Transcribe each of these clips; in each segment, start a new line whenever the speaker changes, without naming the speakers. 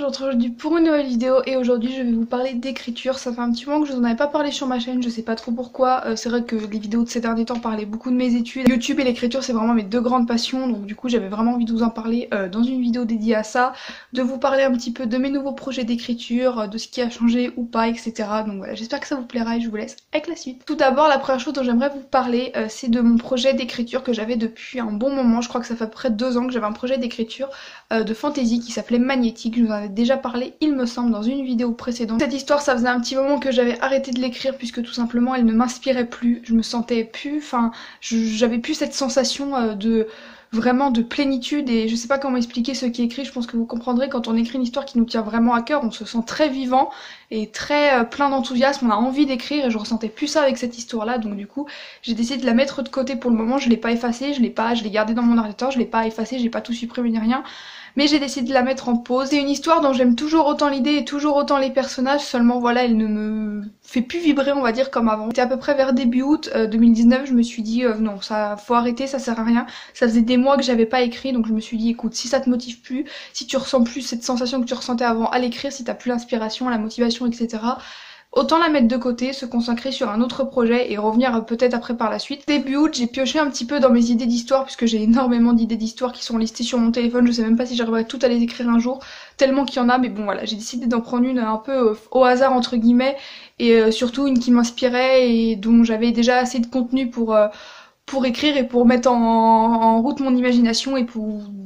je retrouve aujourd'hui pour une nouvelle vidéo et aujourd'hui je vais vous parler d'écriture. Ça fait un petit moment que je vous en avais pas parlé sur ma chaîne, je sais pas trop pourquoi. C'est vrai que les vidéos de ces derniers temps parlaient beaucoup de mes études. YouTube et l'écriture c'est vraiment mes deux grandes passions, donc du coup j'avais vraiment envie de vous en parler dans une vidéo dédiée à ça, de vous parler un petit peu de mes nouveaux projets d'écriture, de ce qui a changé ou pas, etc. Donc voilà, j'espère que ça vous plaira et je vous laisse avec la suite. Tout d'abord, la première chose dont j'aimerais vous parler, c'est de mon projet d'écriture que j'avais depuis un bon moment. Je crois que ça fait à peu près 2 ans que j'avais un projet d'écriture de fantasy qui s'appelait Magnétique. Je vous en avais déjà parlé, il me semble, dans une vidéo précédente. Cette histoire, ça faisait un petit moment que j'avais arrêté de l'écrire puisque tout simplement elle ne m'inspirait plus. Je me sentais plus, j'avais plus cette sensation vraiment de plénitude, et je sais pas comment expliquer ce qui est écrit. Je pense que vous comprendrez, quand on écrit une histoire qui nous tient vraiment à cœur, on se sent très vivant et très plein d'enthousiasme, on a envie d'écrire, et je ressentais plus ça avec cette histoire là, donc du coup j'ai décidé de la mettre de côté pour le moment. Je l'ai pas effacée, je l'ai gardée dans mon ordinateur, je l'ai pas effacée, j'ai pas tout supprimé ni rien, mais j'ai décidé de la mettre en pause. C'est une histoire dont j'aime toujours autant l'idée et toujours autant les personnages, seulement voilà, elle ne me fait plus vibrer, on va dire, comme avant. C'était à peu près vers début août 2019, je me suis dit non, ça faut arrêter, ça sert à rien. Ça faisait des mois que j'avais pas écrit, donc je me suis dit écoute, si ça te motive plus, si tu ressens plus cette sensation que tu ressentais avant à l'écrire, si t'as plus l'inspiration, la motivation, etc., autant la mettre de côté, se consacrer sur un autre projet et revenir peut-être après par la suite. Début août, j'ai pioché un petit peu dans mes idées d'histoire, puisque j'ai énormément d'idées d'histoire qui sont listées sur mon téléphone. Je sais même pas si j'arriverai toutes à les écrire un jour, tellement qu'il y en a, mais bon voilà, j'ai décidé d'en prendre une un peu au hasard entre guillemets, et surtout une qui m'inspirait et dont j'avais déjà assez de contenu pour écrire et pour mettre en route mon imagination, et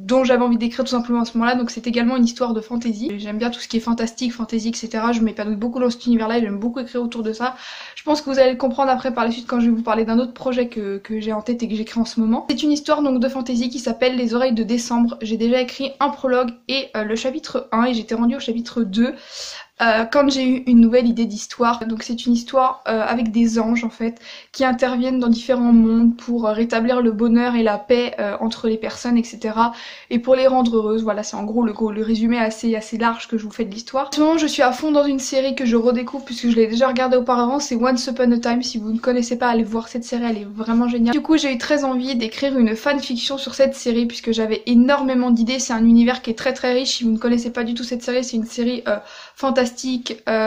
dont j'avais envie d'écrire tout simplement à ce moment-là. Donc c'est également une histoire de fantasy. J'aime bien tout ce qui est fantastique, fantasy, etc. Je m'épanouis beaucoup dans cet univers-là et j'aime beaucoup écrire autour de ça. Je pense que vous allez le comprendre après par la suite quand je vais vous parler d'un autre projet que j'ai en tête et que j'écris en ce moment. C'est une histoire donc de fantasy qui s'appelle Les Oreilles de Décembre. J'ai déjà écrit un prologue et le chapitre 1, et j'étais rendue au chapitre 2. Quand j'ai eu une nouvelle idée d'histoire. Donc c'est une histoire avec des anges en fait, qui interviennent dans différents mondes pour rétablir le bonheur et la paix entre les personnes, etc. et pour les rendre heureuses. Voilà, c'est en gros le résumé assez large que je vous fais de l'histoire. En ce moment je suis à fond dans une série que je redécouvre puisque je l'ai déjà regardée auparavant, c'est Once Upon a Time. Si vous ne connaissez pas, allez voir cette série, elle est vraiment géniale. Du coup j'ai eu très envie d'écrire une fanfiction sur cette série puisque j'avais énormément d'idées. C'est un univers qui est très riche. Si vous ne connaissez pas du tout cette série, c'est une série fantastique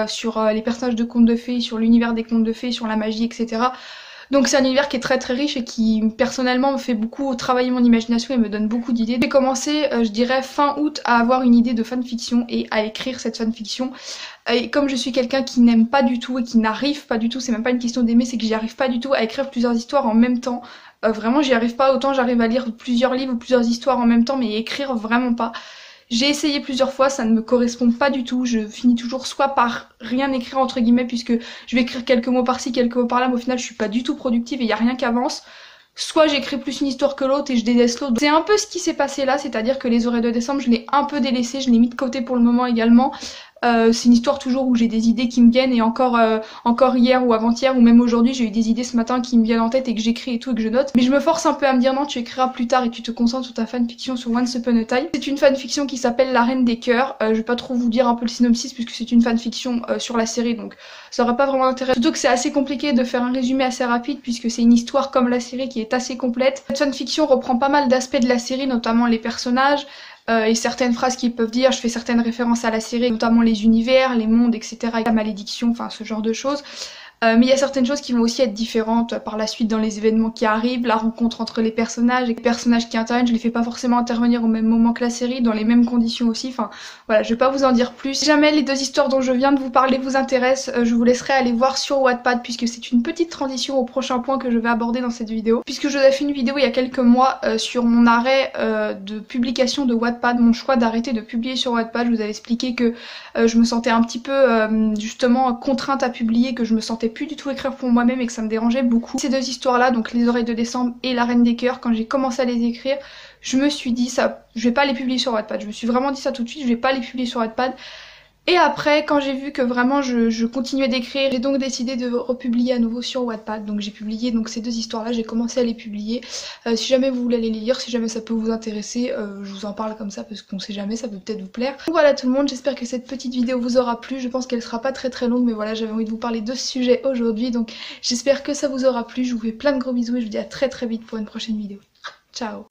sur les personnages de contes de fées, sur l'univers des contes de fées, sur la magie, etc. Donc c'est un univers qui est très riche et qui personnellement me fait beaucoup travailler mon imagination et me donne beaucoup d'idées. J'ai commencé, je dirais fin août, à avoir une idée de fanfiction et à écrire cette fanfiction. Et comme je suis quelqu'un qui n'aime pas du tout et qui n'arrive pas du tout, c'est même pas une question d'aimer, c'est que j'y arrive pas du tout à écrire plusieurs histoires en même temps. Vraiment j'y arrive pas, autant j'arrive à lire plusieurs livres ou plusieurs histoires en même temps, mais écrire vraiment pas. J'ai essayé plusieurs fois, ça ne me correspond pas du tout. Je finis toujours soit par rien écrire entre guillemets, puisque je vais écrire quelques mots par-ci, quelques mots par-là, mais au final je suis pas du tout productive et il y a rien qui avance. Soit j'écris plus une histoire que l'autre et je délaisse l'autre. C'est un peu ce qui s'est passé là, c'est-à-dire que Les Oreilles de Décembre, je l'ai un peu délaissé, je l'ai mis de côté pour le moment également. C'est une histoire toujours où j'ai des idées qui me viennent, et encore hier ou avant-hier ou même aujourd'hui, j'ai eu des idées ce matin qui me viennent en tête et que j'écris et tout et que je note. Mais je me force un peu à me dire non, tu écriras plus tard et tu te concentres sur ta fanfiction sur Once Upon a Time. C'est une fanfiction qui s'appelle La Reine des Cœurs. Je vais pas trop vous dire un peu le synopsis puisque c'est une fanfiction sur la série, donc ça aurait pas vraiment d'intérêt. Surtout que c'est assez compliqué de faire un résumé assez rapide puisque c'est une histoire comme la série qui est assez complète. Cette fanfiction reprend pas mal d'aspects de la série, notamment les personnages, et certaines phrases qu'ils peuvent dire. Je fais certaines références à la série, notamment les univers, les mondes, etc., la malédiction, enfin ce genre de choses. Mais il y a certaines choses qui vont aussi être différentes par la suite dans les événements qui arrivent, la rencontre entre les personnages et les personnages qui interviennent. Je les fais pas forcément intervenir au même moment que la série, dans les mêmes conditions aussi. Enfin voilà, je vais pas vous en dire plus. Si jamais les 2 histoires dont je viens de vous parler vous intéressent, je vous laisserai aller voir sur Wattpad, puisque c'est une petite transition au prochain point que je vais aborder dans cette vidéo. Puisque je vous ai fait une vidéo il y a quelques mois sur mon arrêt de publication de Wattpad, mon choix d'arrêter de publier sur Wattpad. Je vous avais expliqué que je me sentais un petit peu justement contrainte à publier, que je me sentais plus du tout écrire pour moi-même et que ça me dérangeait beaucoup. Ces 2 histoires là, donc Les Oreilles de Décembre et La Reine des Cœurs, quand j'ai commencé à les écrire, je me suis dit ça, je vais pas les publier sur Wattpad. Je me suis vraiment dit ça tout de suite, je vais pas les publier sur Wattpad. Et après, quand j'ai vu que vraiment je continuais d'écrire, j'ai donc décidé de republier à nouveau sur Wattpad. Donc j'ai publié donc ces 2 histoires-là, j'ai commencé à les publier. Si jamais vous voulez les lire, si jamais ça peut vous intéresser, je vous en parle comme ça parce qu'on sait jamais, ça peut peut-être vous plaire. Donc voilà tout le monde, j'espère que cette petite vidéo vous aura plu. Je pense qu'elle sera pas très longue, mais voilà, j'avais envie de vous parler de ce sujet aujourd'hui. Donc j'espère que ça vous aura plu. Je vous fais plein de gros bisous et je vous dis à très vite pour une prochaine vidéo. Ciao!